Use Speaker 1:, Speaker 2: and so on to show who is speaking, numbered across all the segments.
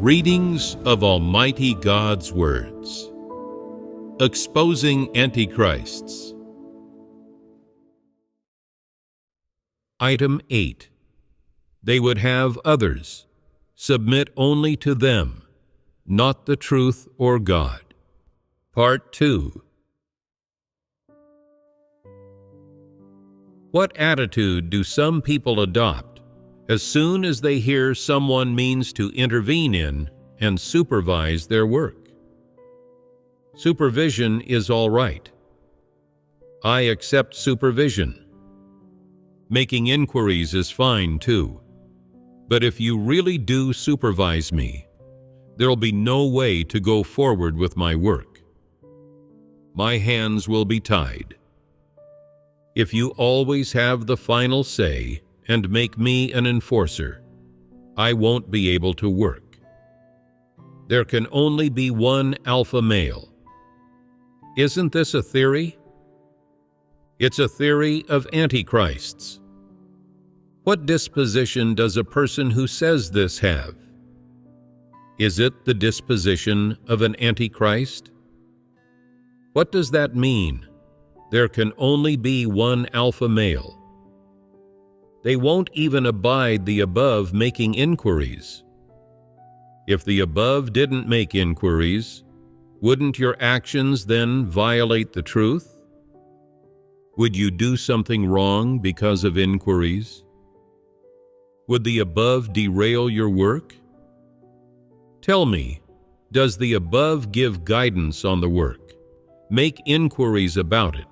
Speaker 1: Readings of Almighty God's Words. Exposing Antichrists. Item 8. They would have others submit only to them, not the truth or God. Part 2. What attitude do some people adopt as soon as they hear someone means to intervene in and supervise their work? Supervision is all right. I accept supervision. Making inquiries is fine too. But if you really do supervise me, there'll be no way to go forward with my work. My hands will be tied. If you always have the final say and make me an enforcer, I won't be able to work. There can only be one alpha male. Isn't this a theory? It's a theory of antichrists. What disposition does a person who says this have? Is it the disposition of an antichrist? What does that mean? There can only be one alpha male. They won't even abide the above making inquiries. If the above didn't make inquiries, wouldn't your actions then violate the truth? Would you do something wrong because of inquiries? Would the above derail your work? Tell me, does the above give guidance on the work, make inquiries about it,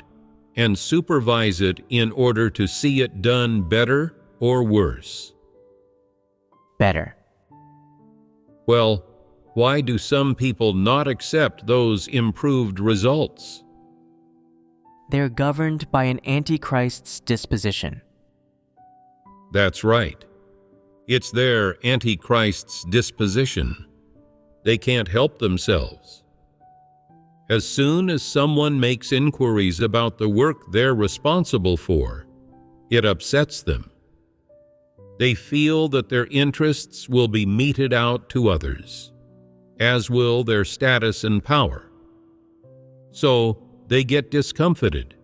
Speaker 1: and supervise it in order to see it done better or worse?
Speaker 2: Better.
Speaker 1: Well, why do some people not accept those improved results?
Speaker 2: They're governed by an antichrist's disposition.
Speaker 1: That's right. It's their antichrist's disposition. They can't help themselves. As soon as someone makes inquiries about the work they're responsible for, it upsets them. They feel that their interests will be meted out to others, as will their status and power. So they get discomfited.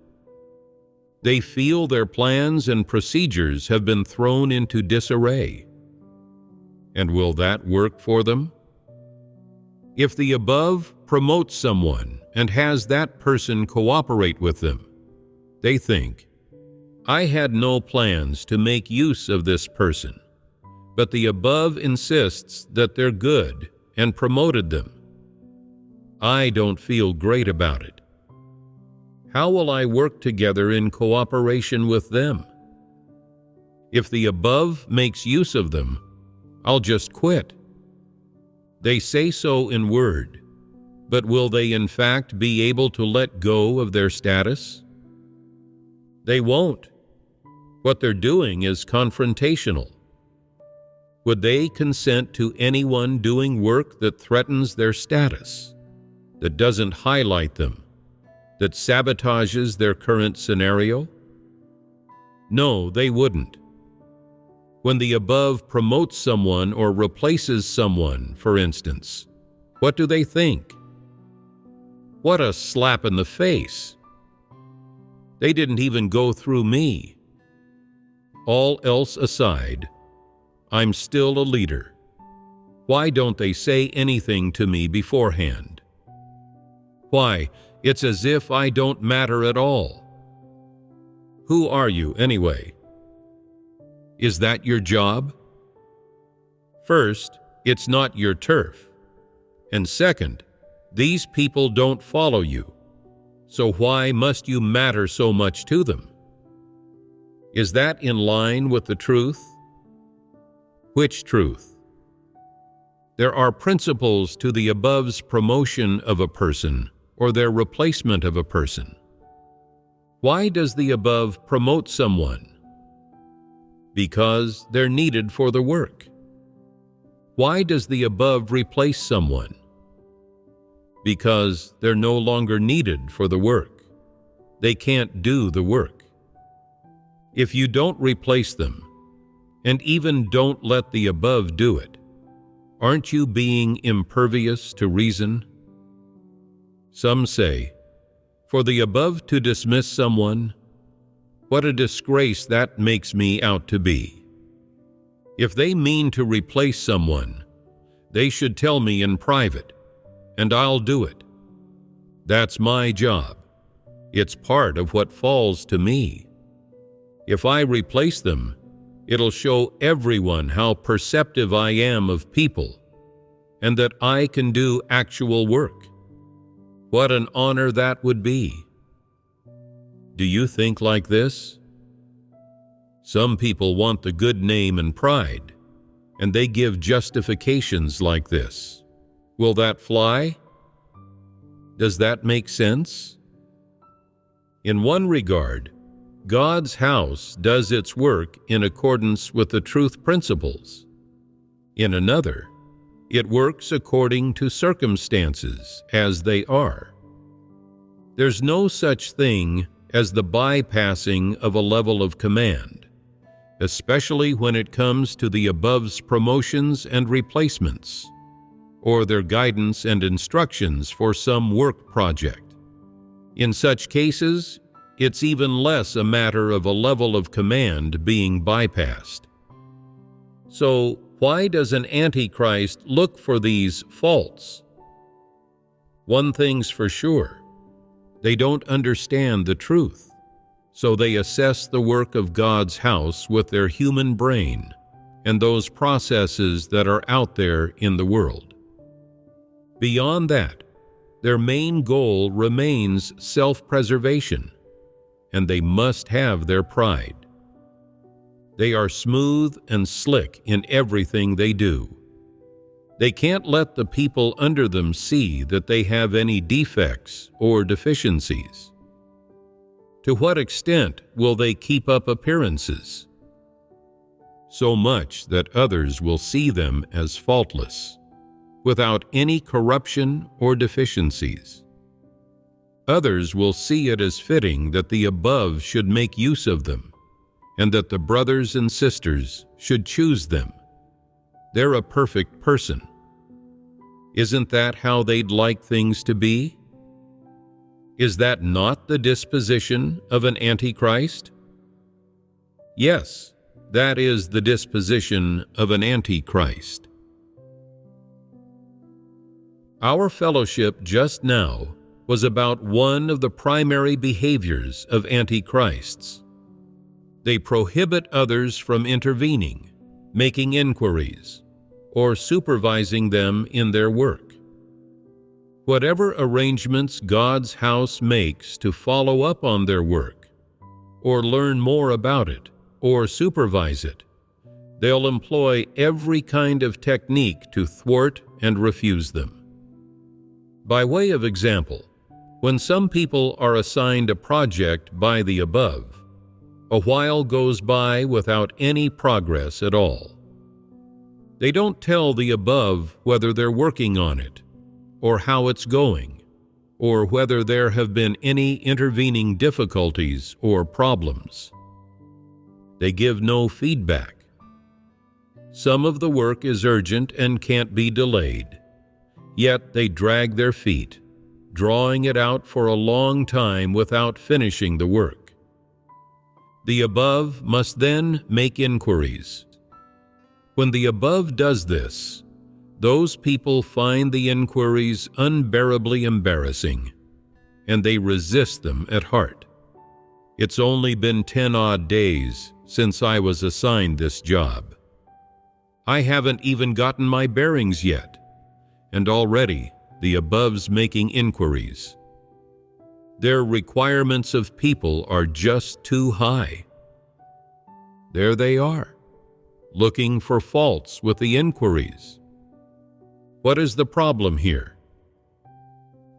Speaker 1: They feel their plans and procedures have been thrown into disarray. And will that work for them? If the above promotes someone and has that person cooperate with them, they think, I had no plans to make use of this person, but the above insists that they're good and promoted them. I don't feel great about it. How will I work together in cooperation with them? If the above makes use of them, I'll just quit. They say so in word, but will they in fact be able to let go of their status? They won't. What they're doing is confrontational. Would they consent to anyone doing work that threatens their status, that doesn't highlight them, that sabotages their current scenario? No, they wouldn't. When the above promotes someone or replaces someone, for instance, what do they think? What a slap in the face. They didn't even go through me. All else aside, I'm still a leader. Why don't they say anything to me beforehand? Why, it's as if I don't matter at all. Who are you, anyway? Is that your job? First, it's not your turf. And second, these people don't follow you. So why must you matter so much to them? Is that in line with the truth? Which truth? There are principles to the above's promotion of a person or their replacement of a person. Why does the above promote someone? Because they're needed for the work. Why does the above replace someone? Because they're no longer needed for the work. They can't do the work. If you don't replace them, and even don't let the above do it, Aren't you being impervious to reason? Some say, for the above to dismiss someone, what a disgrace that makes me out to be. If they mean to replace someone, they should tell me in private, and I'll do it. That's my job. It's part of what falls to me. If I replace them, it'll show everyone how perceptive I am of people, and that I can do actual work. What an honor that would be. Do you think like this? Some people want the good name and pride, and they give justifications like this. Will that fly? Does that make sense? In one regard, God's house does its work in accordance with the truth principles. In another, it works according to circumstances as they are. There's no such thing as the bypassing of a level of command, especially when it comes to the above's promotions and replacements, or their guidance and instructions for some work project. In such cases, it's even less a matter of a level of command being bypassed. So, why does an Antichrist look for these faults? One thing's for sure. They don't understand the truth, so they assess the work of God's house with their human brain and those processes that are out there in the world. Beyond that, their main goal remains self-preservation, and they must have their pride. They are smooth and slick in everything they do. They can't let the people under them see that they have any defects or deficiencies. To what extent will they keep up appearances? So much that others will see them as faultless, without any corruption or deficiencies. Others will see it as fitting that the above should make use of them, and that the brothers and sisters should choose them. They're a perfect person. Isn't that how they'd like things to be? Is that not the disposition of an Antichrist? Yes, that is the disposition of an Antichrist. Our fellowship just now was about one of the primary behaviors of Antichrists. They prohibit others from intervening, making inquiries, or supervising them in their work. Whatever arrangements God's house makes to follow up on their work, or learn more about it, or supervise it, they'll employ every kind of technique to thwart and refuse them. By way of example, when some people are assigned a project by the above, a while goes by without any progress at all. They don't tell the above whether they're working on it, or how it's going, or whether there have been any intervening difficulties or problems. They give no feedback. Some of the work is urgent and can't be delayed, yet they drag their feet, drawing it out for a long time without finishing the work. The above must then make inquiries. When the above does this, those people find the inquiries unbearably embarrassing, and they resist them at heart. It's only been 10 odd days since I was assigned this job. I haven't even gotten my bearings yet, and already the above's making inquiries. Their requirements of people are just too high. There they are, looking for faults with the inquiries. What is the problem here?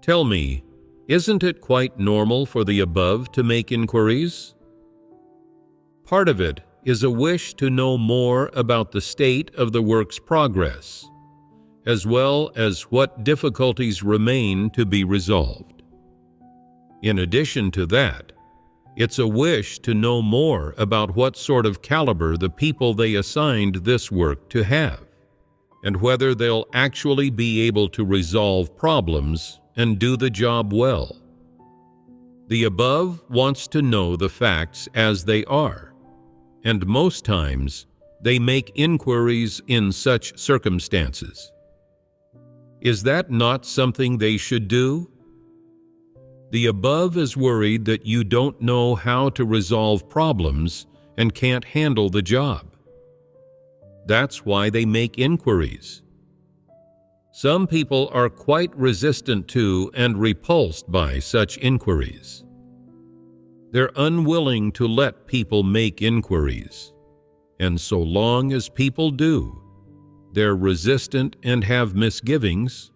Speaker 1: Tell me, isn't it quite normal for the above to make inquiries? Part of it is a wish to know more about the state of the work's progress, as well as what difficulties remain to be resolved. In addition to that, it's a wish to know more about what sort of caliber the people they assigned this work to have. and whether they'll actually be able to resolve problems and do the job well. The above wants to know the facts as they are, and most times they make inquiries in such circumstances. Is that not something they should do? The above is worried that you don't know how to resolve problems and can't handle the job. That's why they make inquiries. Some people are quite resistant to and repulsed by such inquiries. They're unwilling to let people make inquiries, and so long as people do, they're resistant and have misgivings,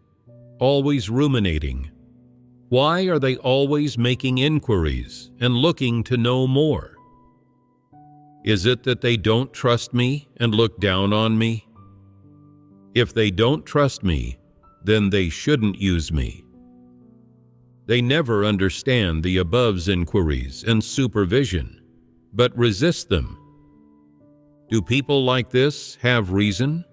Speaker 1: always ruminating. Why are they always making inquiries and looking to know more? Is it that they don't trust me and look down on me? If they don't trust me, then they shouldn't use me. They never understand the above's inquiries and supervision, but resist them. Do people like this have reason?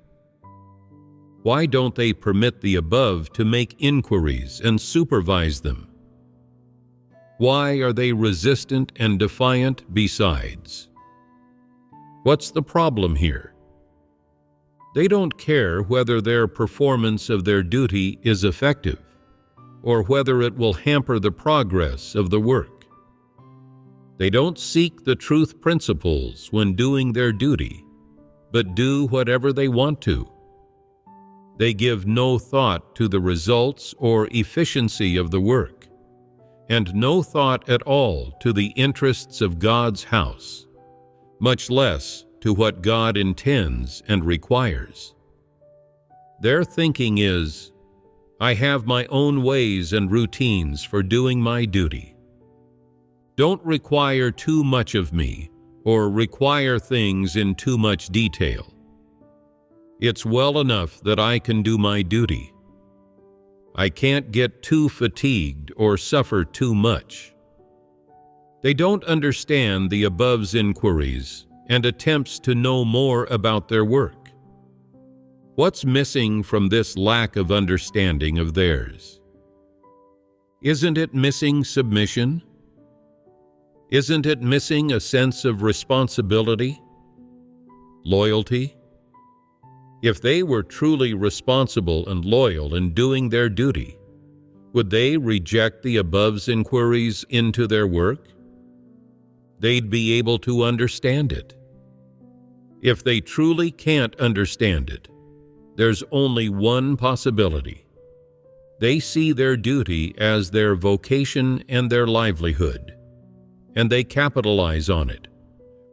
Speaker 1: Why don't they permit the above to make inquiries and supervise them? Why are they resistant and defiant besides? What's the problem here? They don't care whether their performance of their duty is effective, or whether it will hamper the progress of the work. They don't seek the truth principles when doing their duty, but do whatever they want to. They give no thought to the results or efficiency of the work, and no thought at all to the interests of God's house, much less to what God intends and requires. Their thinking is, I have my own ways and routines for doing my duty. Don't require too much of me or require things in too much detail. It's well enough that I can do my duty. I can't get too fatigued or suffer too much. They don't understand the above's inquiries and attempts to know more about their work. What's missing from this lack of understanding of theirs? Isn't it missing submission? Isn't it missing a sense of responsibility? Loyalty? If they were truly responsible and loyal in doing their duty, would they reject the above's inquiries into their work? They'd be able to understand it. If they truly can't understand it, there's only one possibility. They see their duty as their vocation and their livelihood, and they capitalize on it,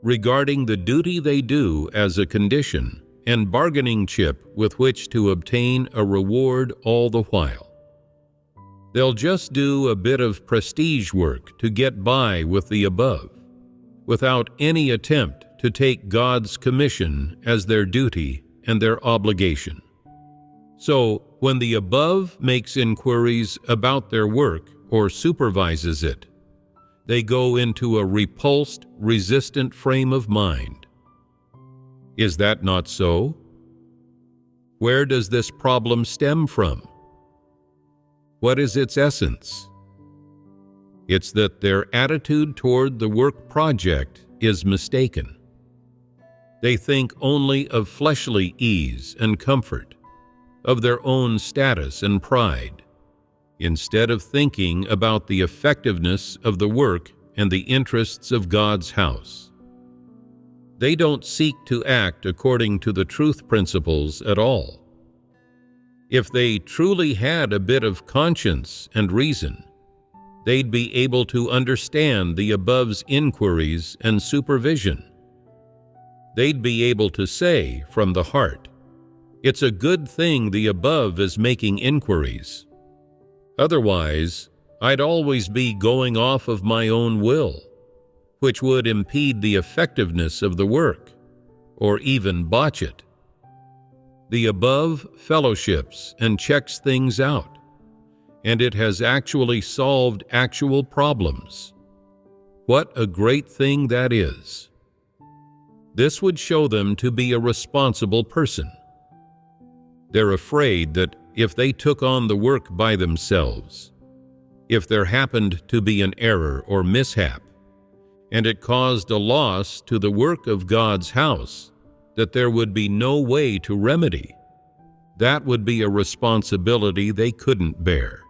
Speaker 1: regarding the duty they do as a condition and bargaining chip with which to obtain a reward all the while. They'll just do a bit of prestige work to get by with the above, without any attempt to take God's commission as their duty and their obligation. So, when the above makes inquiries about their work or supervises it, they go into a repulsed, resistant frame of mind. Is that not so? Where does this problem stem from? What is its essence? It's that their attitude toward the work project is mistaken. They think only of fleshly ease and comfort, of their own status and pride, instead of thinking about the effectiveness of the work and the interests of God's house. They don't seek to act according to the truth principles at all. If they truly had a bit of conscience and reason, they'd be able to understand the above's inquiries and supervision. They'd be able to say from the heart, it's a good thing the above is making inquiries. Otherwise, I'd always be going off of my own will, which would impede the effectiveness of the work, or even botch it. The above fellowships and checks things out, and it has actually solved actual problems. What a great thing that is! This would show them to be a responsible person. They're afraid that if they took on the work by themselves, if there happened to be an error or mishap, and it caused a loss to the work of God's house that there would be no way to remedy, that would be a responsibility they couldn't bear.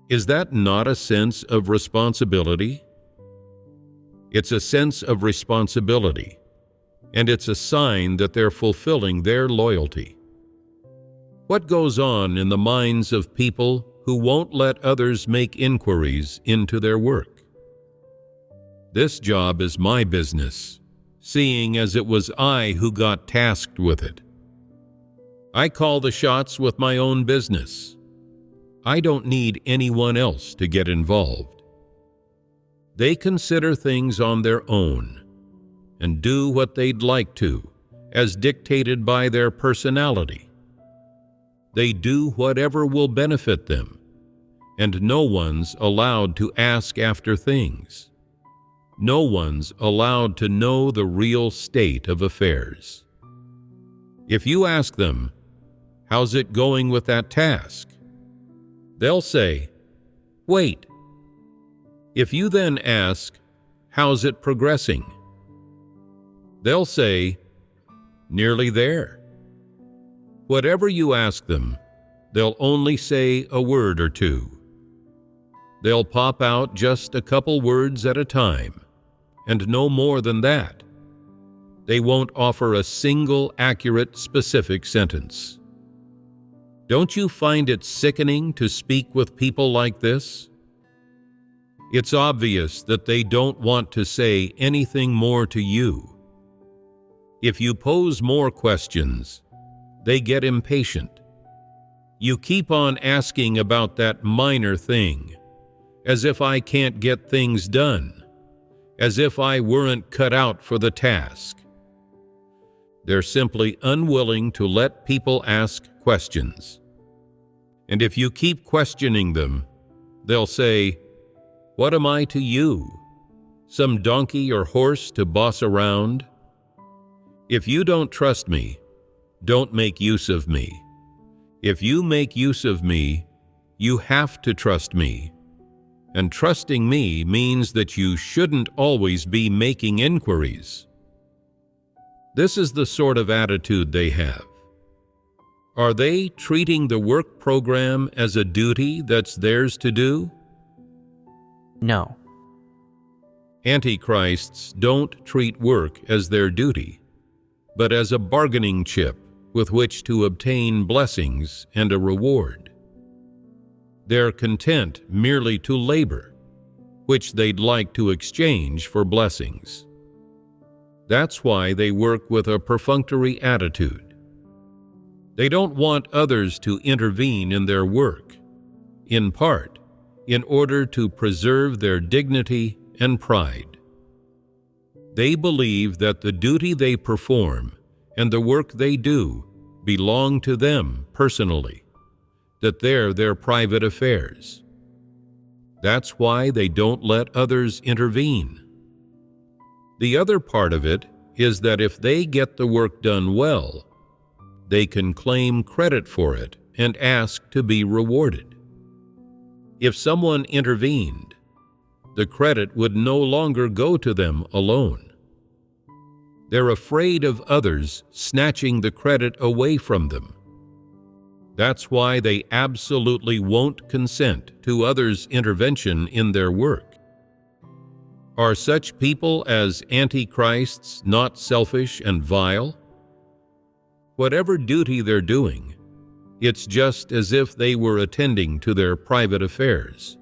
Speaker 1: Is that not a sense of responsibility? It's a sense of responsibility, and it's a sign that they're fulfilling their loyalty. What goes on in the minds of people who won't let others make inquiries into their work? This job is my business, seeing as it was I who got tasked with it. I call the shots with my own business. I don't need anyone else to get involved. They consider things on their own and do what they'd like to, as dictated by their personality. They do whatever will benefit them, and no one's allowed to ask after things. No one's allowed to know the real state of affairs. If you ask them, "How's it going with that task?" they'll say, "Wait." If you then ask, "How's it progressing?" they'll say, "Nearly there." Whatever you ask them, they'll only say a word or two. They'll pop out just a couple words at a time, and no more than that. They won't offer a single accurate, specific sentence. Don't you find it sickening to speak with people like this? It's obvious that they don't want to say anything more to you. If you pose more questions, they get impatient. You keep on asking about that minor thing, as if I can't get things done, as if I weren't cut out for the task. They're simply unwilling to let people ask questions. And if you keep questioning them, they'll say, "What am I to you? Some donkey or horse to boss around? If you don't trust me, don't make use of me. If you make use of me, you have to trust me. And trusting me means that you shouldn't always be making inquiries." This is the sort of attitude they have. Are they treating the work program as a duty that's theirs to do?
Speaker 2: No.
Speaker 1: Antichrists don't treat work as their duty, but as a bargaining chip with which to obtain blessings and a reward. They're content merely to labor, which they'd like to exchange for blessings. That's why they work with a perfunctory attitude. They don't want others to intervene in their work, in part, in order to preserve their dignity and pride. They believe that the duty they perform and the work they do belong to them personally, that they're their private affairs. That's why they don't let others intervene. The other part of it is that if they get the work done well, they can claim credit for it and ask to be rewarded. If someone intervened, the credit would no longer go to them alone. They're afraid of others snatching the credit away from them. That's why they absolutely won't consent to others' intervention in their work. Are such people as antichrists not selfish and vile? Whatever duty they're doing, it's just as if they were attending to their private affairs.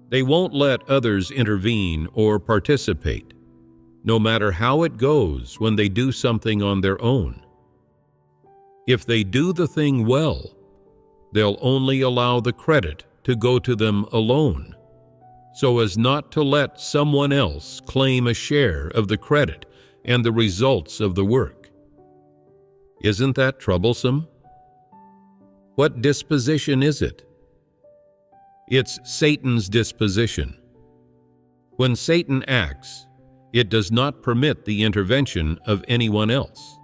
Speaker 1: They won't let others intervene or participate, no matter how it goes when they do something on their own. If they do the thing well, they'll only allow the credit to go to them alone, so as not to let someone else claim a share of the credit and the results of the work. Isn't that troublesome? What disposition is it? It's Satan's disposition. When Satan acts, it does not permit the intervention of anyone else.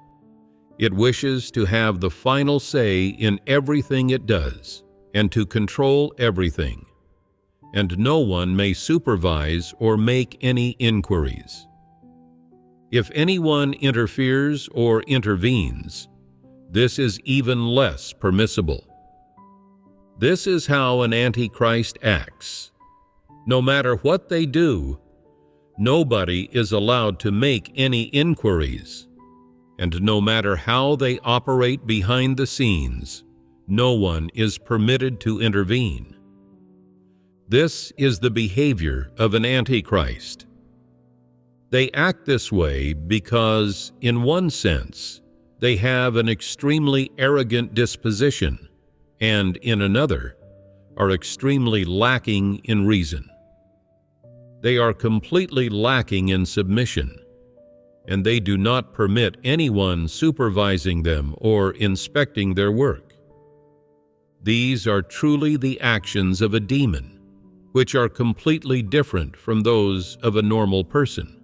Speaker 1: It wishes to have the final say in everything it does and to control everything, and no one may supervise or make any inquiries. If anyone interferes or intervenes, this is even less permissible. This is how an Antichrist acts. No matter what they do, nobody is allowed to make any inquiries, and no matter how they operate behind the scenes, no one is permitted to intervene. This is the behavior of an Antichrist. They act this way because, in one sense, they have an extremely arrogant disposition, and in another, are extremely lacking in reason. They are completely lacking in submission, and they do not permit anyone supervising them or inspecting their work. These are truly the actions of a demon, which are completely different from those of a normal person.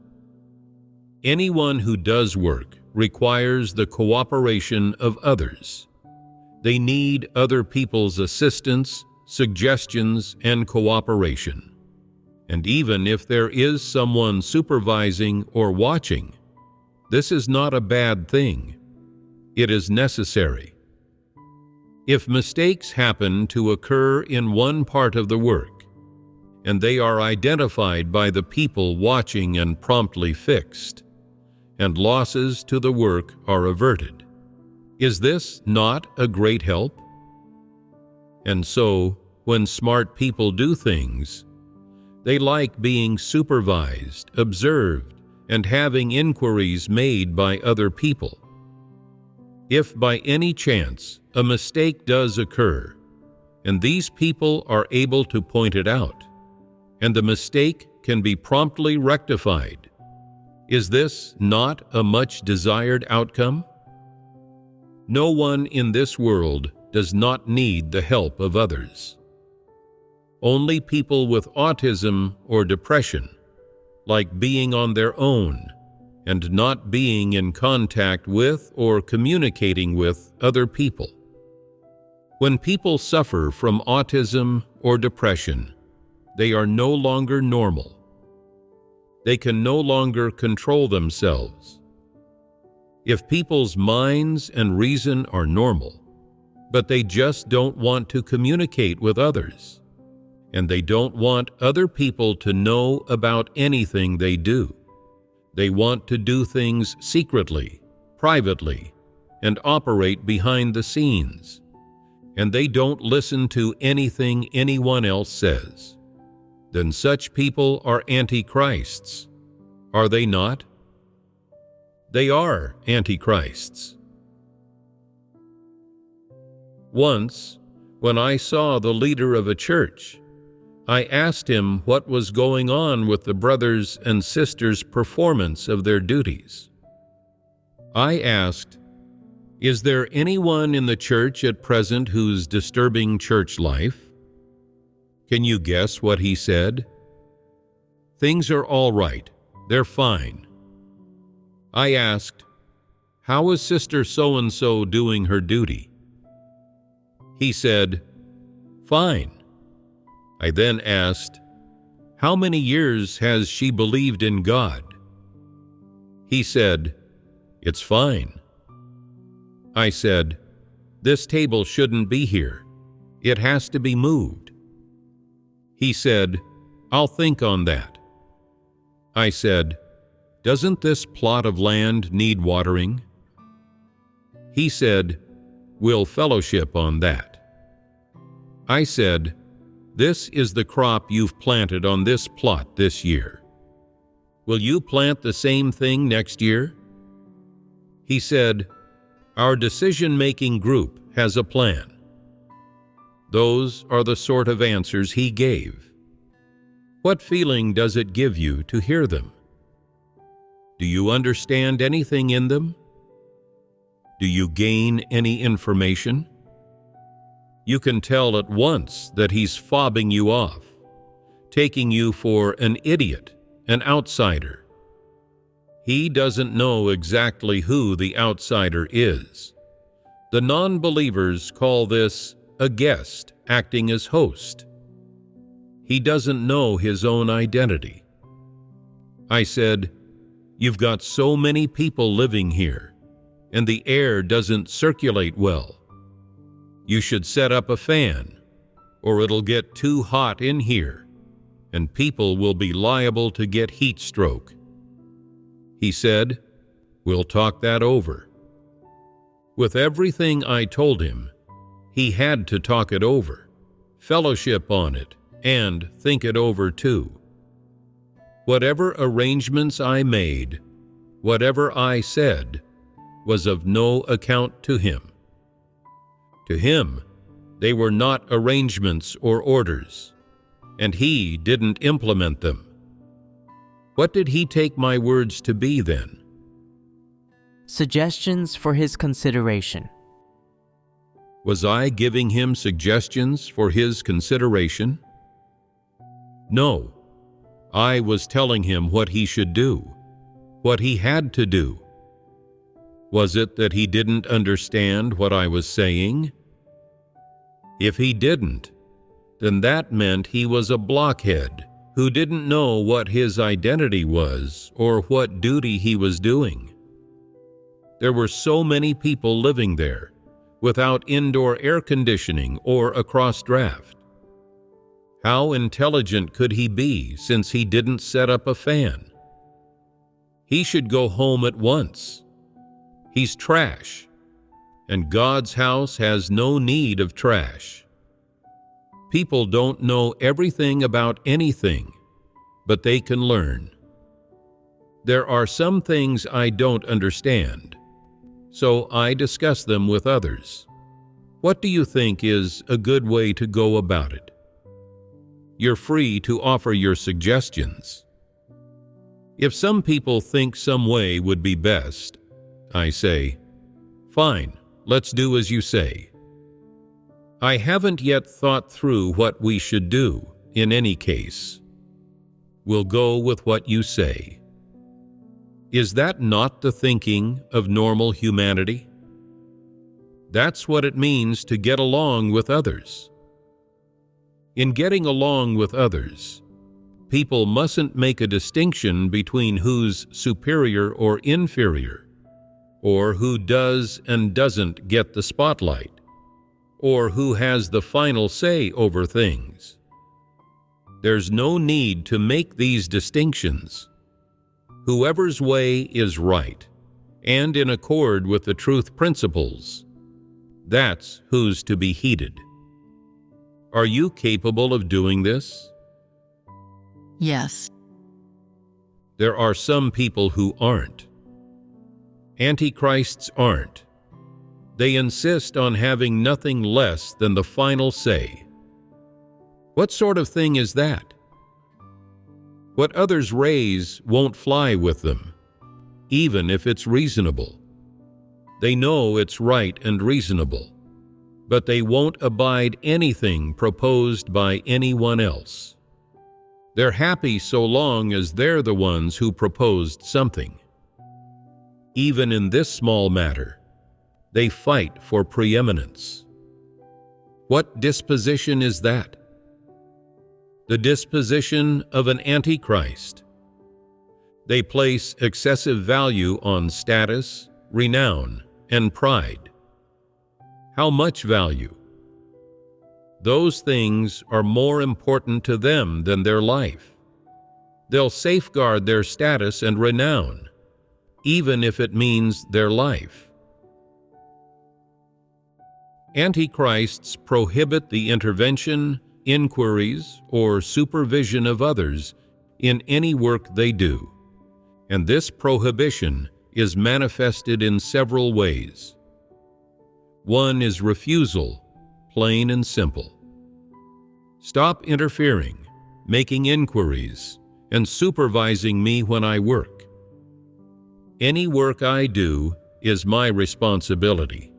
Speaker 1: Anyone who does work requires the cooperation of others. They need other people's assistance, suggestions, and cooperation. And even if there is someone supervising or watching, this is not a bad thing. It is necessary. If mistakes happen to occur in one part of the work, and they are identified by the people watching and promptly fixed, and losses to the work are averted, is this not a great help? And so, when smart people do things, they like being supervised, observed, and having inquiries made by other people. If by any chance a mistake does occur, and these people are able to point it out, and the mistake can be promptly rectified, is this not a much desired outcome? No one in this world does not need the help of others. Only people with autism or depression, like being on their own and not being in contact with or communicating with other people. When people suffer from autism or depression, they are no longer normal. They can no longer control themselves. If people's minds and reason are normal, but they just don't want to communicate with others, and they don't want other people to know about anything they do. They want to do things secretly, privately, and operate behind the scenes, and they don't listen to anything anyone else says. Then such people are antichrists, are they not? They are antichrists. Once, when I saw the leader of a church, I asked him what was going on with the brothers and sisters' performance of their duties. I asked, "Is there anyone in the church at present who's disturbing church life?" Can you guess what he said? "Things are all right. They're fine." I asked, "How is Sister so-and-so doing her duty?" He said, "Fine." I then asked, "How many years has she believed in God?" He said, "It's fine." I said, "This table shouldn't be here. It has to be moved." He said, "I'll think on that." I said, "Doesn't this plot of land need watering?" He said, "We'll fellowship on that." I said, "This is the crop you've planted on this plot this year. Will you plant the same thing next year?" He said, "Our decision-making group has a plan." Those are the sort of answers he gave. What feeling does it give you to hear them? Do you understand anything in them? Do you gain any information? You can tell at once that he's fobbing you off, taking you for an idiot, an outsider. He doesn't know exactly who the outsider is. The non-believers call this a guest acting as host. He doesn't know his own identity. I said, "You've got so many people living here, and the air doesn't circulate well. You should set up a fan, or it'll get too hot in here, and people will be liable to get heat stroke." He said, "We'll talk that over." With everything I told him, he had to talk it over, fellowship on it, and think it over too. Whatever arrangements I made, whatever I said, was of no account to him. To him, they were not arrangements or orders, and he didn't implement them. What did he take my words to be then?
Speaker 2: Suggestions for his consideration.
Speaker 1: Was I giving him suggestions for his consideration? No, I was telling him what he should do, what he had to do. Was it that he didn't understand what I was saying? If he didn't, then that meant he was a blockhead who didn't know what his identity was or what duty he was doing. There were so many people living there without indoor air conditioning or a cross-draft. How intelligent could he be since he didn't set up a fan? He should go home at once. He's trash, and God's house has no need of trash. People don't know everything about anything, but they can learn. There are some things I don't understand, so I discuss them with others. What do you think is a good way to go about it? You're free to offer your suggestions. If some people think some way would be best, I say, "Fine, let's do as you say." I haven't yet thought through what we should do in any case. We'll go with what you say. Is that not the thinking of normal humanity? That's what it means to get along with others. In getting along with others, people mustn't make a distinction between who's superior or inferior, or who does and doesn't get the spotlight, or who has the final say over things. There's no need to make these distinctions. Whoever's way is right and in accord with the truth principles, that's who's to be heeded. Are you capable of doing this?
Speaker 3: Yes.
Speaker 1: There are some people who aren't. Antichrists aren't. They insist on having nothing less than the final say. What sort of thing is that? What others raise won't fly with them, even if it's reasonable. They know it's right and reasonable, but they won't abide anything proposed by anyone else. They're happy so long as they're the ones who proposed something. Even in this small matter, they fight for preeminence. What disposition is that? The disposition of an antichrist. They place excessive value on status, renown, and pride. How much value? Those things are more important to them than their life. They'll safeguard their status and renown, even if it means their life. Antichrists prohibit the intervention, inquiries, or supervision of others in any work they do, and this prohibition is manifested in several ways. One is refusal, plain and simple. Stop interfering, making inquiries, and supervising me when I work. Any work I do is my responsibility.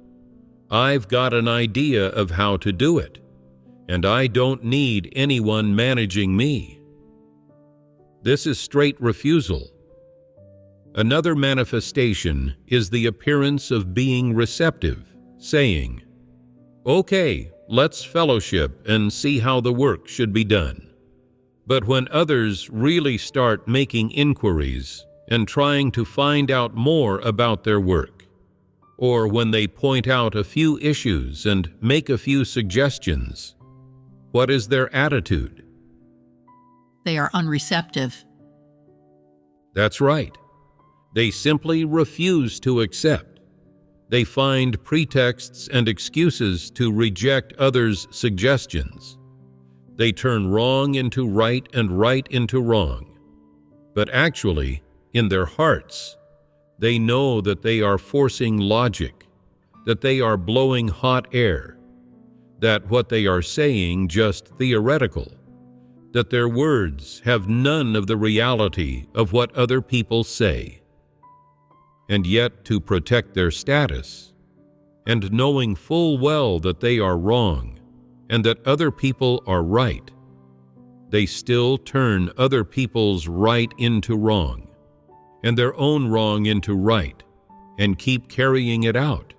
Speaker 1: I've got an idea of how to do it, and I don't need anyone managing me. This is straight refusal. Another manifestation is the appearance of being receptive, saying, "Okay, let's fellowship and see how the work should be done." But when others really start making inquiries and trying to find out more about their work, or when they point out a few issues and make a few suggestions, what is their attitude?
Speaker 3: They are unreceptive.
Speaker 1: That's right. They simply refuse to accept. They find pretexts and excuses to reject others' suggestions. They turn wrong into right and right into wrong. But actually, in their hearts, they know that they are forcing logic, that they are blowing hot air, that what they are saying just theoretical, that their words have none of the reality of what other people say. And yet, to protect their status, and knowing full well that they are wrong and that other people are right, they still turn other people's right into wrong, and their own wrong into right, and keep carrying it out,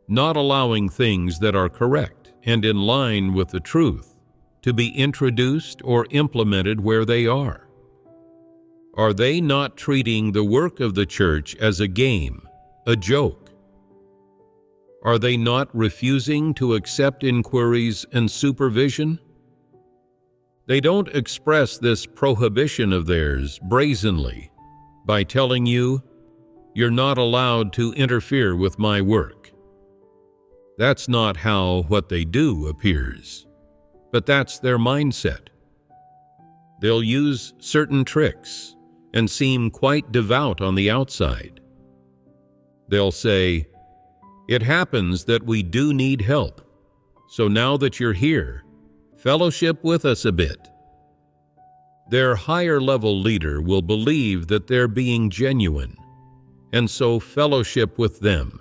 Speaker 1: not allowing things that are correct and in line with the truth to be introduced or implemented where they are. Are they not treating the work of the church as a game, a joke? Are they not refusing to accept inquiries and supervision? They don't express this prohibition of theirs brazenly by telling you, "You're not allowed to interfere with my work." That's not how what they do appears, but that's their mindset. They'll use certain tricks and seem quite devout on the outside. They'll say, "It happens that we do need help, so now that you're here, fellowship with us a bit." Their higher-level leader will believe that they're being genuine, and so fellowship with them,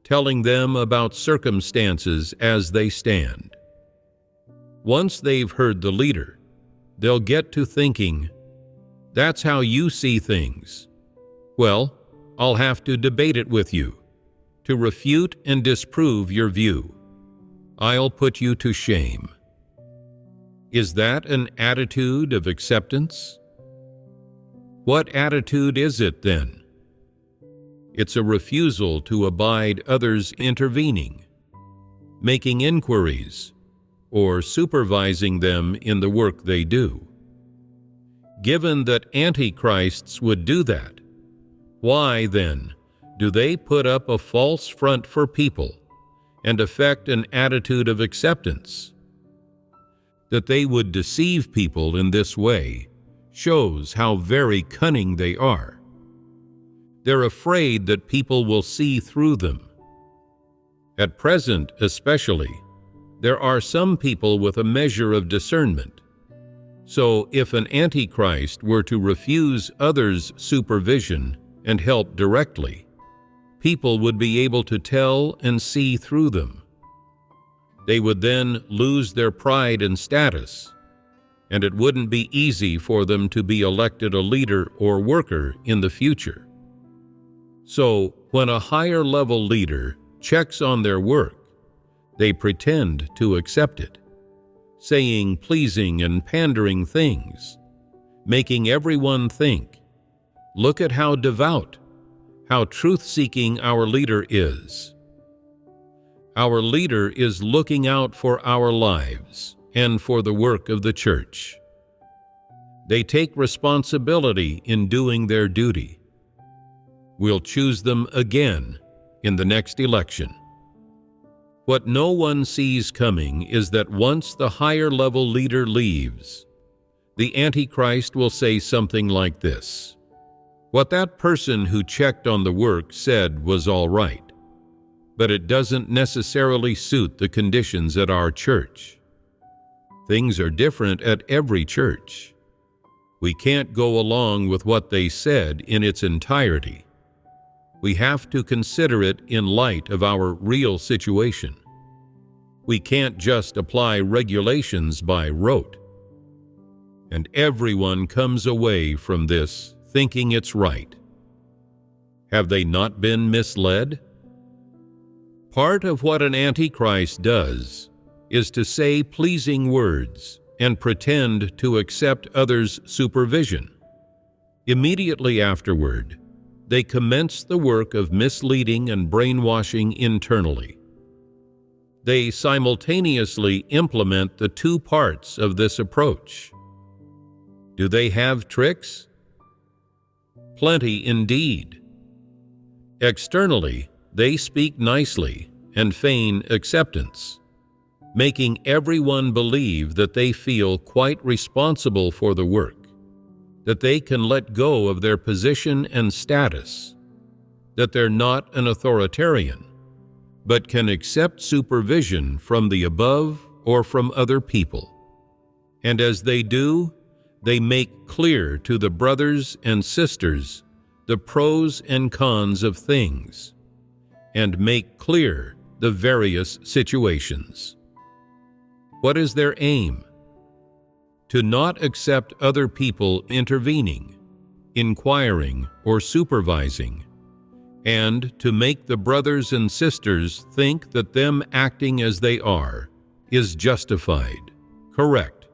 Speaker 1: telling them about circumstances as they stand. Once they've heard the leader, they'll get to thinking, "That's how you see things. Well, I'll have to debate it with you, to refute and disprove your view. I'll put you to shame." Is that an attitude of acceptance? What attitude is it then? It's a refusal to abide others intervening, making inquiries, or supervising them in the work they do. Given that antichrists would do that, why then do they put up a false front for people and affect an attitude of acceptance? That they would deceive people in this way shows how very cunning they are. They're afraid that people will see through them. At present, especially, there are some people with a measure of discernment. So if an antichrist were to refuse others' supervision and help directly, people would be able to tell and see through them. They would then lose their pride and status, and it wouldn't be easy for them to be elected a leader or worker in the future. So, when a higher-level leader checks on their work, they pretend to accept it, saying pleasing and pandering things, making everyone think, "Look at how devout, how truth-seeking our leader is." Our leader is looking out for our lives and for the work of the church. They take responsibility in doing their duty. We'll choose them again in the next election. What no one sees coming is that once the higher-level leader leaves, the Antichrist will say something like this: "What that person who checked on the work said was all right, but it doesn't necessarily suit the conditions at our church. Things are different at every church. We can't go along with what they said in its entirety. We have to consider it in light of our real situation. We can't just apply regulations by rote." And everyone comes away from this thinking it's right, Have they not been misled? Part of what an antichrist does is to say pleasing words and pretend to accept others' supervision. Immediately afterward, they commence the work of misleading and brainwashing internally. They simultaneously implement the two parts of this approach. Do they have tricks? Plenty indeed. Externally, they speak nicely and feign acceptance, making everyone believe that they feel quite responsible for the work, that they can let go of their position and status, that they're not an authoritarian, but can accept supervision from the above or from other people. And as they do, they make clear to the brothers and sisters the pros and cons of things, and make clear the various situations. What is their aim? To not accept other people intervening, inquiring, or supervising, and to make the brothers and sisters think that them acting as they are is justified, correct,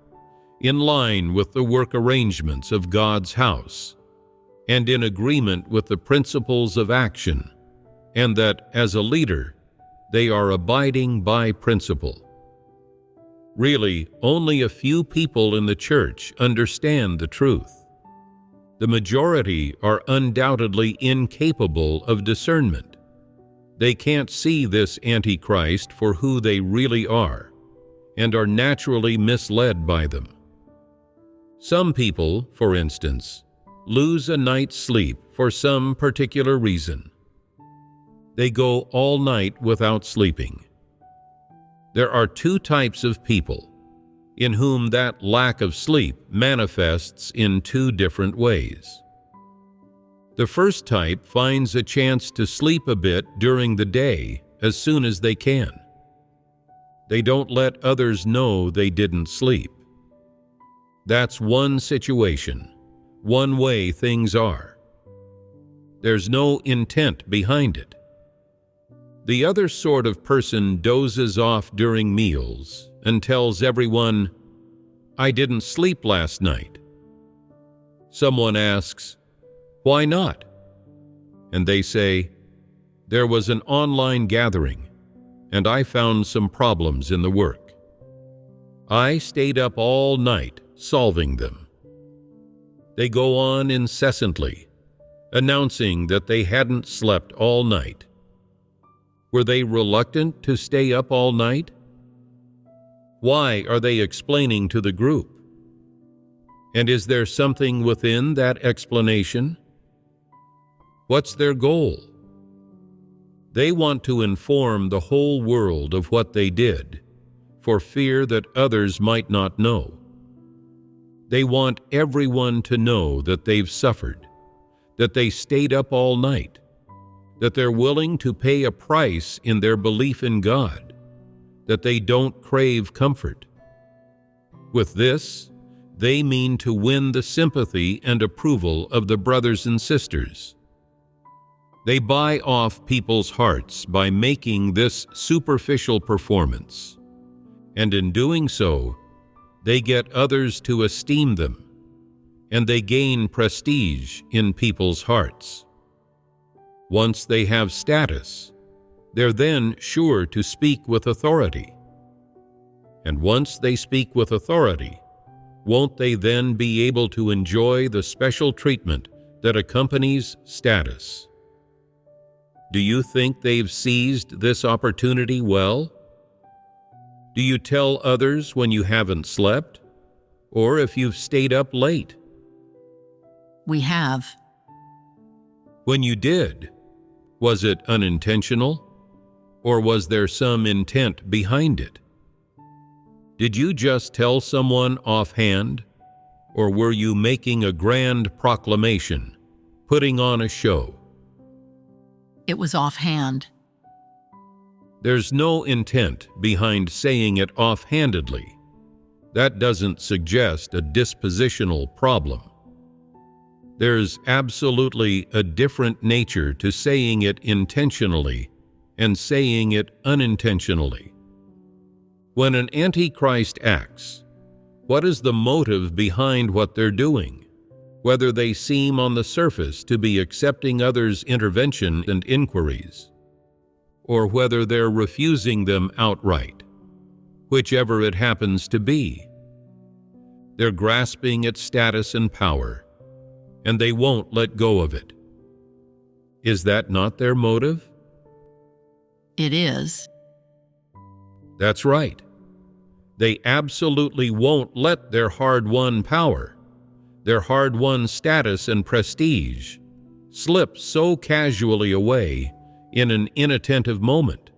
Speaker 1: in line with the work arrangements of God's house, and in agreement with the principles of action, and that, as a leader, they are abiding by principle. Really, only a few people in the church understand the truth. The majority are undoubtedly incapable of discernment. They can't see this Antichrist for who they really are, and are naturally misled by them. Some people, for instance, lose a night's sleep for some particular reason. They go all night without sleeping. There are two types of people in whom that lack of sleep manifests in two different ways. The first type finds a chance to sleep a bit during the day as soon as they can. They don't let others know they didn't sleep. That's one situation, one way things are. There's no intent behind it. The other sort of person dozes off during meals and tells everyone, "I didn't sleep last night." Someone asks, "Why not?" And they say, "There was an online gathering, and I found some problems in the work. I stayed up all night solving them." They go on incessantly, announcing that they hadn't slept all night. Were they reluctant to stay up all night? Why are they explaining to the group? And is there something within that explanation? What's their goal? They want to inform the whole world of what they did, for fear that others might not know. They want everyone to know that they've suffered, that they stayed up all night, that they're willing to pay a price in their belief in God, that they don't crave comfort. With this, they mean to win the sympathy and approval of the brothers and sisters. They buy off people's hearts by making this superficial performance, and in doing so, they get others to esteem them, and they gain prestige in people's hearts. Once they have status, they're then sure to speak with authority. And once they speak with authority, won't they then be able to enjoy the special treatment that accompanies status? Do you think they've seized this opportunity well? Do you tell others when you haven't slept, or if you've stayed up late?
Speaker 3: We have.
Speaker 1: When you did, was it unintentional, or was there some intent behind it? Did you just tell someone offhand, or were you making a grand proclamation, putting on a show?
Speaker 3: It was offhand.
Speaker 1: There's no intent behind saying it offhandedly. That doesn't suggest a dispositional problem. There's absolutely a different nature to saying it intentionally and saying it unintentionally. When an Antichrist acts, what is the motive behind what they're doing? Whether they seem on the surface to be accepting others' intervention and inquiries, or whether they're refusing them outright, whichever it happens to be. They're grasping at status and power, and they won't let go of it. Is that not their motive?
Speaker 3: It is.
Speaker 1: That's right. They absolutely won't let their hard-won power, their hard-won status and prestige, slip so casually away in an inattentive moment.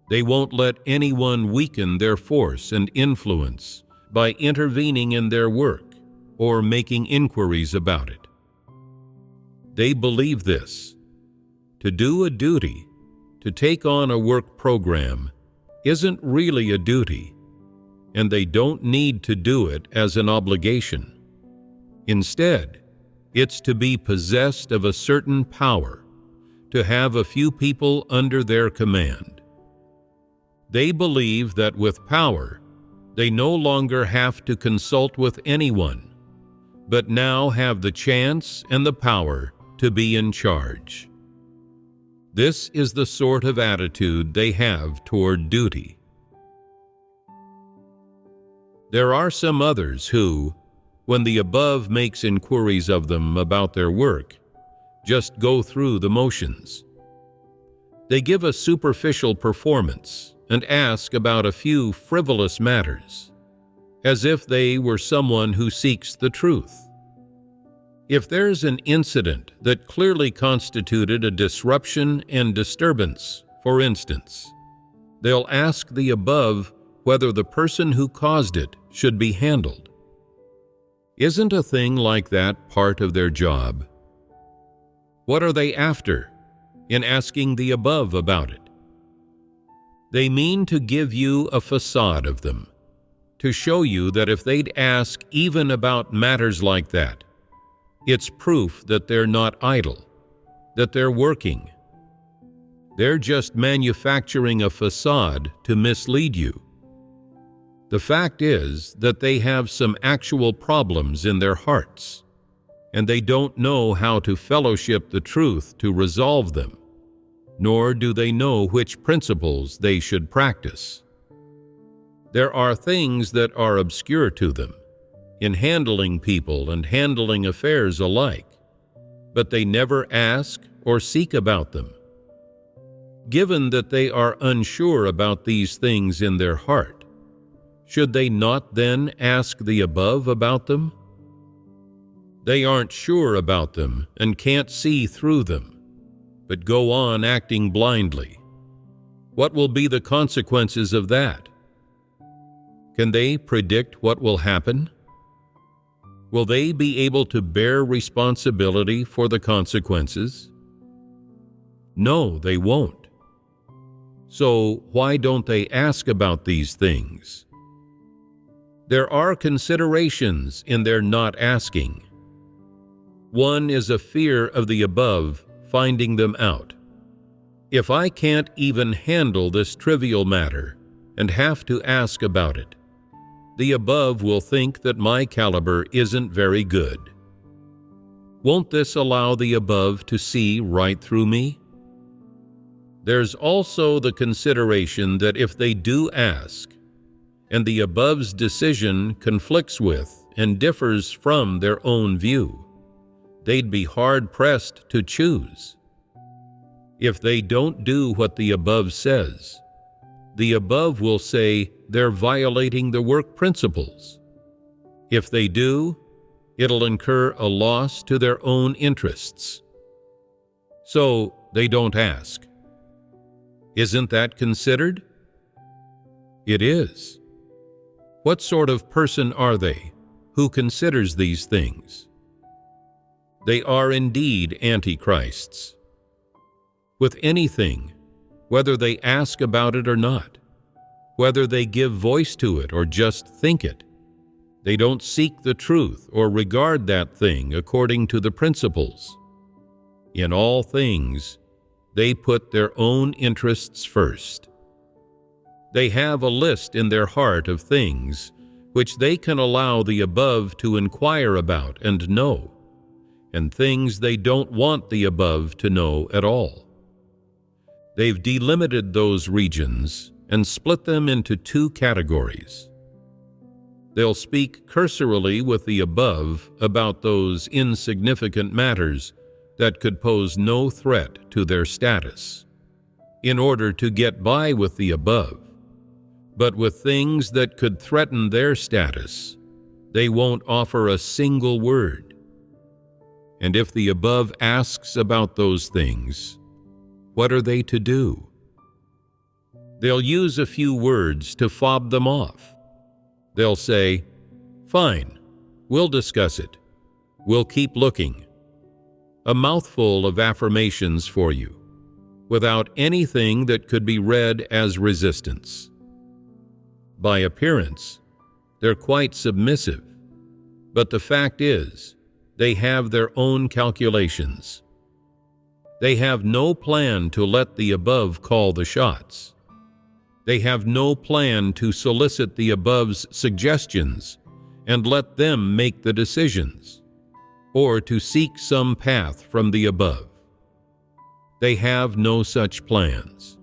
Speaker 1: They won't let anyone weaken their force and influence by intervening in their work or making inquiries about it. They believe this. To do a duty, to take on a work program, isn't really a duty, and they don't need to do it as an obligation. Instead, it's to be possessed of a certain power, to have a few people under their command. They believe that with power, they no longer have to consult with anyone, but now have the chance and the power to be in charge. This is the sort of attitude they have toward duty. There are some others who, when the above makes inquiries of them about their work, just go through the motions. They give a superficial performance and ask about a few frivolous matters, as if they were someone who seeks the truth. If there's an incident that clearly constituted a disruption and disturbance, for instance, they'll ask the above whether the person who caused it should be handled. Isn't a thing like that part of their job? What are they after in asking the above about it? They mean to give you a facade of them, to show you that if they'd ask even about matters like that, it's proof that they're not idle, that they're working. They're just manufacturing a facade to mislead you. The fact is that they have some actual problems in their hearts, and they don't know how to fellowship the truth to resolve them, nor do they know which principles they should practice. There are things that are obscure to them, in handling people and handling affairs alike, but they never ask or seek about them. Given that they are unsure about these things in their heart, should they not then ask the above about them? They aren't sure about them and can't see through them, but go on acting blindly. What will be the consequences of that? Can they predict what will happen? Will they be able to bear responsibility for the consequences? No, they won't. So why don't they ask about these things? There are considerations in their not asking. One is a fear of the above finding them out. If I can't even handle this trivial matter and have to ask about it, the above will think that my caliber isn't very good. Won't this allow the above to see right through me? There's also the consideration that if they do ask, and the above's decision conflicts with and differs from their own view, they'd be hard-pressed to choose. If they don't do what the above says, the above will say they're violating the work principles. If they do, it'll incur a loss to their own interests. So they don't ask. Isn't that considered? It is. What sort of person are they who considers these things? They are indeed antichrists. With anything, whether they ask about it or not, whether they give voice to it or just think it, They don't seek the truth or regard that thing according to the principles. In all things, they put their own interests first. They have a list in their heart of things which they can allow the above to inquire about and know, and things they don't want the above to know at all. They've delimited those regions and split them into two categories. They'll speak cursorily with the above about those insignificant matters that could pose no threat to their status, in order to get by with the above. But with things that could threaten their status, they won't offer a single word. And if the above asks about those things, what are they to do? They'll use a few words to fob them off. They'll say, "Fine, we'll discuss it. We'll keep looking." A mouthful of affirmations for you, without anything that could be read as resistance. By appearance, they're quite submissive, but the fact is, they have their own calculations. They have no plan to let the above call the shots. They have no plan to solicit the above's suggestions and let them make the decisions, or to seek some path from the above. They have no such plans.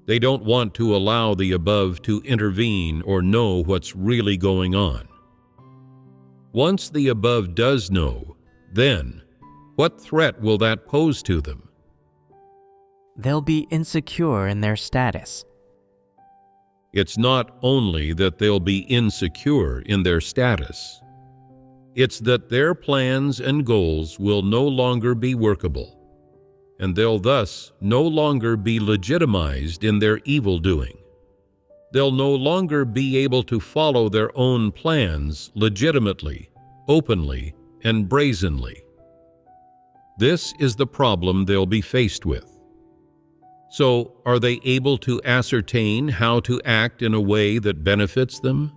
Speaker 1: They don't want to allow the above to intervene or know what's really going on. Once the above does know, then what threat will that pose to them?
Speaker 2: They'll be insecure in their status.
Speaker 1: It's not only that they'll be insecure in their status. It's that their plans and goals will no longer be workable, and they'll thus no longer be legitimized in their evil doing. They'll no longer be able to follow their own plans legitimately, openly, and brazenly. This is the problem they'll be faced with. So, are they able to ascertain how to act in a way that benefits them?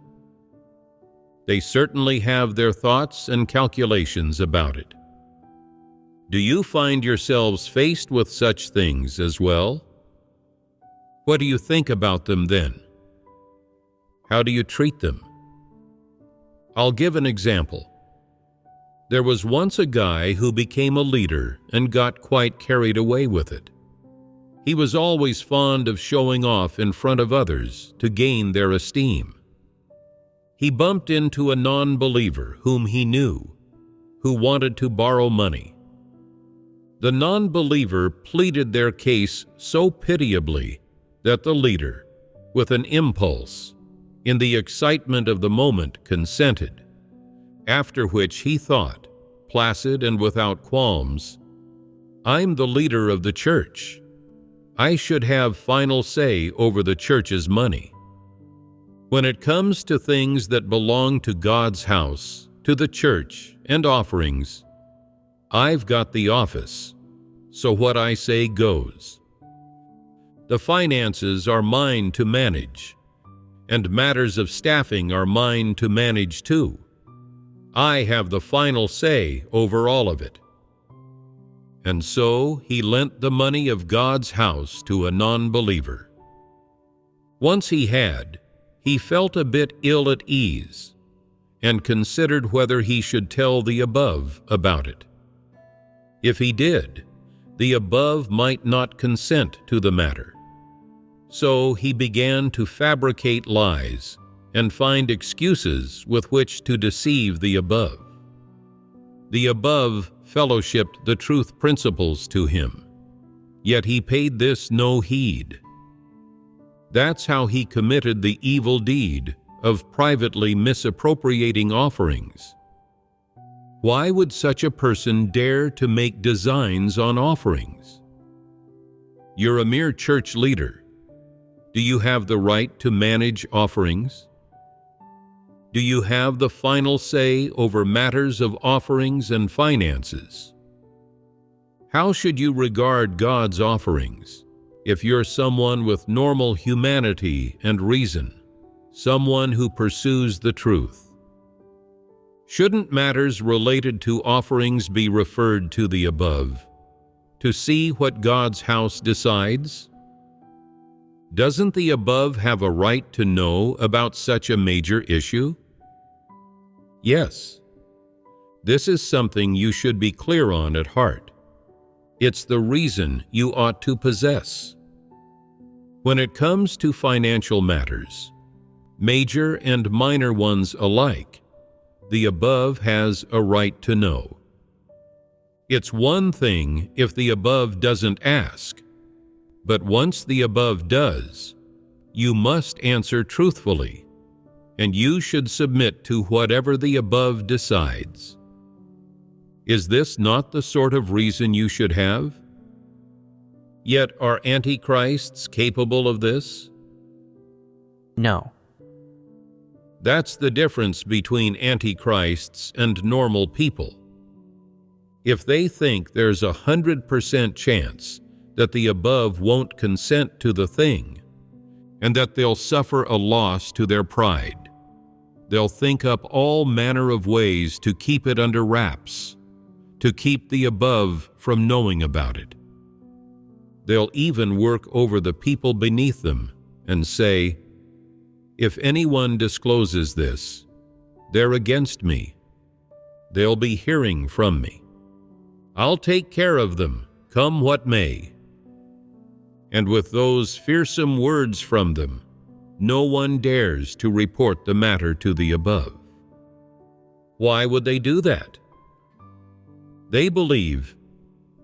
Speaker 1: They certainly have their thoughts and calculations about it. Do you find yourselves faced with such things as well? What do you think about them then? How do you treat them? I'll give an example. There was once a guy who became a leader and got quite carried away with it. He was always fond of showing off in front of others to gain their esteem. He bumped into a non-believer whom he knew, who wanted to borrow money. The non-believer pleaded their case so pitiably that the leader, with an impulse, in the excitement of the moment, consented, after which he thought, placid and without qualms, "I'm the leader of the church. I should have final say over the church's money. When it comes to things that belong to God's house, to the church, and offerings, I've got the office, so what I say goes. The finances are mine to manage, and matters of staffing are mine to manage too. I have the final say over all of it." And so he lent the money of God's house to a non-believer. Once he had, he felt a bit ill at ease and considered whether he should tell the above about it. If he did, the above might not consent to the matter. So he began to fabricate lies and find excuses with which to deceive the above. The above fellowshipped the truth principles to him, yet he paid this no heed. That's how he committed the evil deed of privately misappropriating offerings. Why would such a person dare to make designs on offerings? You're a mere church leader. Do you have the right to manage offerings? Do you have the final say over matters of offerings and finances? How should you regard God's offerings if you're someone with normal humanity and reason, someone who pursues the truth? Shouldn't matters related to offerings be referred to the above, to see what God's house decides? Doesn't the above have a right to know about such a major issue? Yes. This is something you should be clear on at heart. It's the reason you ought to possess. When it comes to financial matters, major and minor ones alike, the above has a right to know. It's one thing if the above doesn't ask, but once the above does, you must answer truthfully, and you should submit to whatever the above decides. Is this not the sort of reason you should have? Yet are antichrists capable of this?
Speaker 2: No.
Speaker 1: That's the difference between antichrists and normal people. If they think there's 100% chance that the above won't consent to the thing, and that they'll suffer a loss to their pride, they'll think up all manner of ways to keep it under wraps, to keep the above from knowing about it. They'll even work over the people beneath them and say, "If anyone discloses this, they're against me. They'll be hearing from me. I'll take care of them, come what may." And with those fearsome words from them, no one dares to report the matter to the above. Why would they do that? They believe,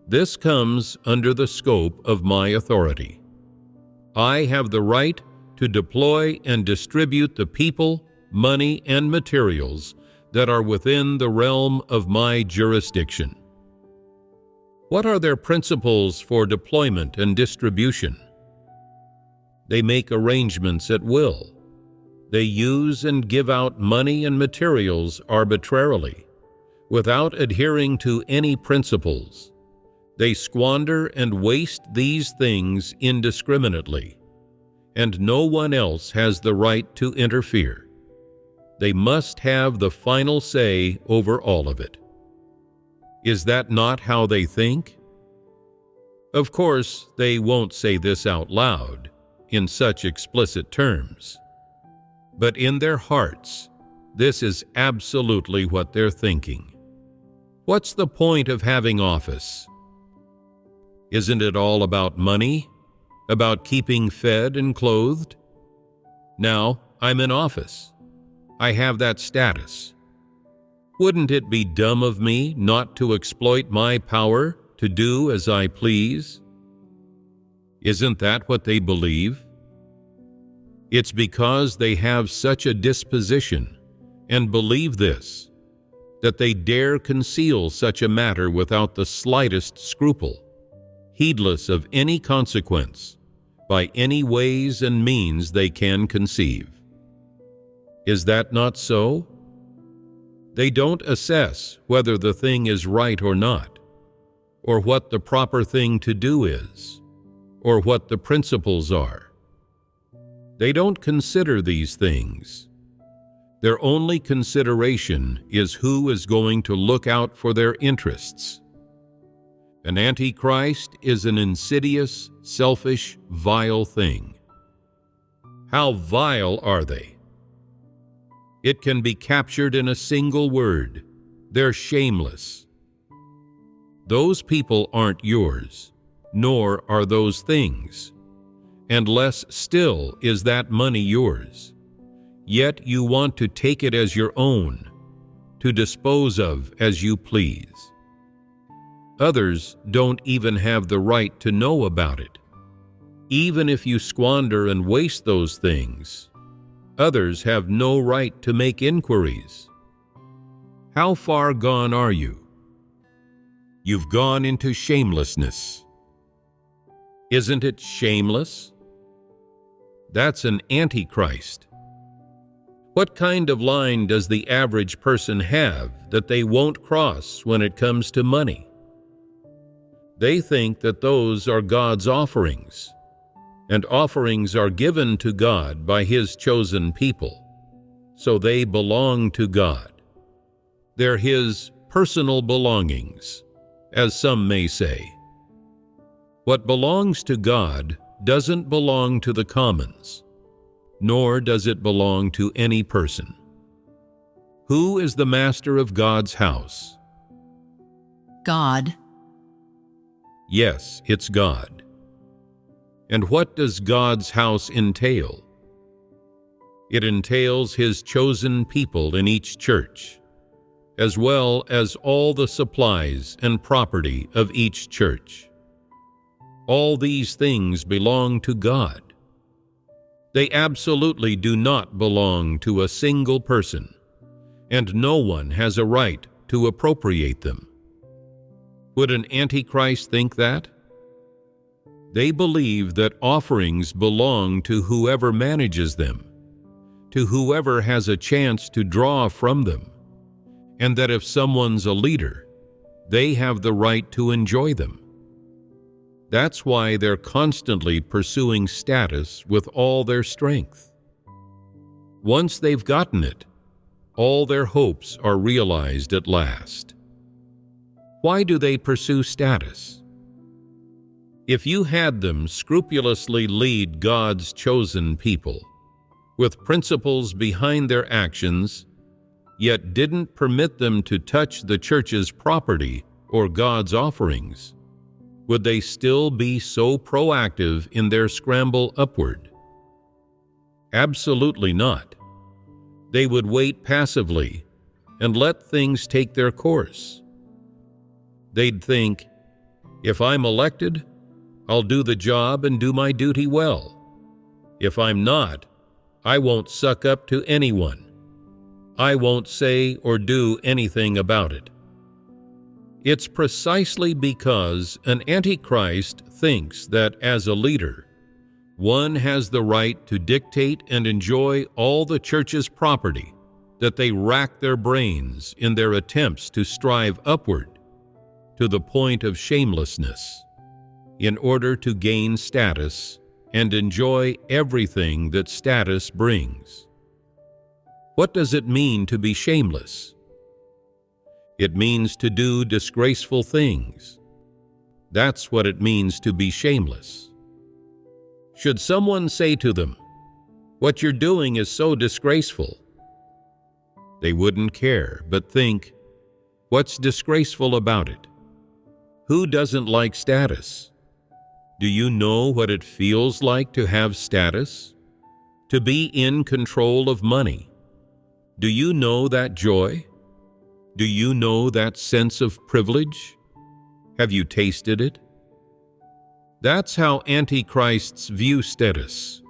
Speaker 1: this comes under the scope of my authority. I have the right to deploy and distribute the people, money, and materials that are within the realm of my jurisdiction. What are their principles for deployment and distribution? They make arrangements at will. They use and give out money and materials arbitrarily, without adhering to any principles. They squander and waste these things indiscriminately, and no one else has the right to interfere. They must have the final say over all of it. Is that not how they think? Of course, they won't say this out loud, in such explicit terms. But in their hearts, this is absolutely what they're thinking. What's the point of having office? Isn't it all about money? About keeping fed and clothed? Now, I'm in office. I have that status. Wouldn't it be dumb of me not to exploit my power to do as I please? Isn't that what they believe? It's because they have such a disposition and believe this, that they dare conceal such a matter without the slightest scruple, heedless of any consequence, by any ways and means they can conceive. Is that not so? They don't assess whether the thing is right or not, or what the proper thing to do is, or what the principles are. They don't consider these things. Their only consideration is who is going to look out for their interests. An antichrist is an insidious, selfish, vile thing. How vile are they? It can be captured in a single word. They're shameless. Those people aren't yours, nor are those things, and less still is that money yours. Yet you want to take it as your own, to dispose of as you please. Others don't even have the right to know about it. Even if you squander and waste those things, others have no right to make inquiries. How far gone are you? You've gone into shamelessness. Isn't it shameless? That's an antichrist. What kind of line does the average person have that they won't cross when it comes to money? They think that those are God's offerings, and offerings are given to God by His chosen people, so they belong to God. They're his personal belongings, as some may say. What belongs to God doesn't belong to the commons, nor does it belong to any person. Who is the master of God's house?
Speaker 3: God.
Speaker 1: Yes, it's God. And what does God's house entail? It entails his chosen people in each church, as well as all the supplies and property of each church. All these things belong to God. They absolutely do not belong to a single person, and no one has a right to appropriate them. Would an Antichrist think that? They believe that offerings belong to whoever manages them, to whoever has a chance to draw from them, and that if someone's a leader, they have the right to enjoy them. That's why they're constantly pursuing status with all their strength. Once they've gotten it, all their hopes are realized at last. Why do they pursue status? If you had them scrupulously lead God's chosen people, with principles behind their actions, yet didn't permit them to touch the church's property or God's offerings, would they still be so proactive in their scramble upward? Absolutely not. They would wait passively and let things take their course. They'd think, if I'm elected, I'll do the job and do my duty well. If I'm not, I won't suck up to anyone. I won't say or do anything about it. It's precisely because an Antichrist thinks that as a leader, one has the right to dictate and enjoy all the church's property that they rack their brains in their attempts to strive upward to the point of shamelessness in order to gain status and enjoy everything that status brings. What does it mean to be shameless? It means to do disgraceful things. That's what it means to be shameless. Should someone say to them, "What you're doing is so disgraceful," they wouldn't care, but think, "What's disgraceful about it? Who doesn't like status? Do you know what it feels like to have status? To be in control of money? Do you know that joy? Do you know that sense of privilege? Have you tasted it?" That's how Antichrists view status,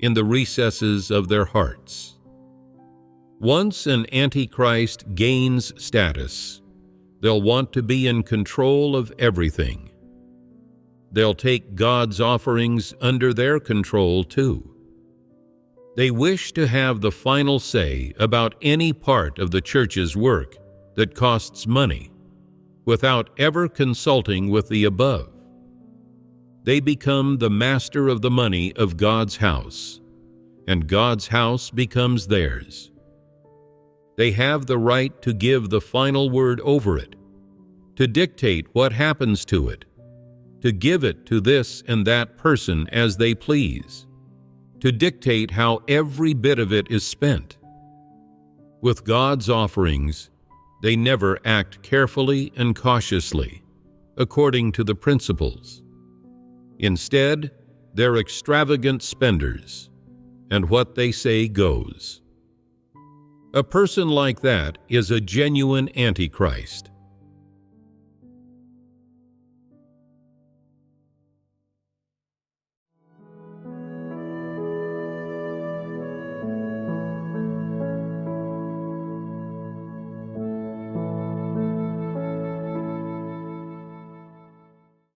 Speaker 1: in the recesses of their hearts. Once an Antichrist gains status, they'll want to be in control of everything. They'll take God's offerings under their control too. They wish to have the final say about any part of the church's work that costs money, without ever consulting with the above. They become the master of the money of God's house, and God's house becomes theirs. They have the right to give the final word over it, to dictate what happens to it, to give it to this and that person as they please, to dictate how every bit of it is spent. With God's offerings, they never act carefully and cautiously, according to the principles. Instead, they're extravagant spenders, and what they say goes. A person like that is a genuine Antichrist.